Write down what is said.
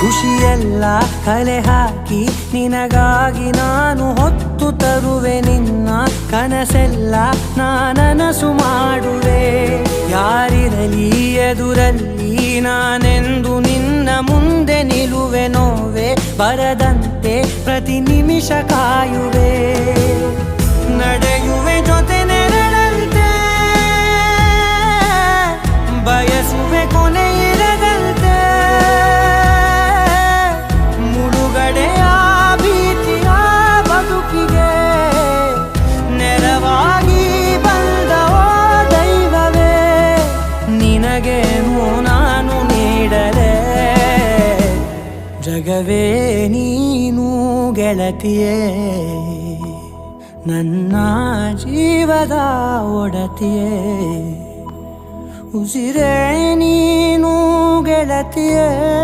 ಖುಷಿಯೆಲ್ಲ ಕಲೆ ಹಾಕಿ ನಿನಗಾಗಿ ನಾನು ಹೊತ್ತು ತರುವೆ ನಿನ್ನ ಕನಸೆಲ್ಲ ನಾನನಸು ಮಾಡುವೆ ಯಾರಿರಲಿ ಎದುರಲ್ಲಿ ನಾನೆಂದು ನಿನ್ನ ಮುಂದೆ ನಿಲ್ಲುವೆ ನೋವೆ ಬರದಂತೆ ಪ್ರತಿ ನಿಮಿಷ ಕಾಯುವೆ ನಡೆಯುವೆ ಜೊತೆ ನೆರಳಂತೆ ಬಯಸುವೆ ಕೊನೆ ಇರದಂತೆ ಮುಳುಗಡೆಯ ಭೀತಿಯ ಬದುಕಿಗೆ ನೆರವಾಗಿ ಬಂದವೋ ದೈವವೇ ನಿನಗೇನು ನಾನು ನೀಡಲೇ ಜಗವೇ ನೀನು ಗೆಳತಿಯೇ ನನ್ನ ಜೀವದ ಒಡತಿಯೇ ಉಸಿರೇ ನೀನು ಗೆಳತಿಯೇ.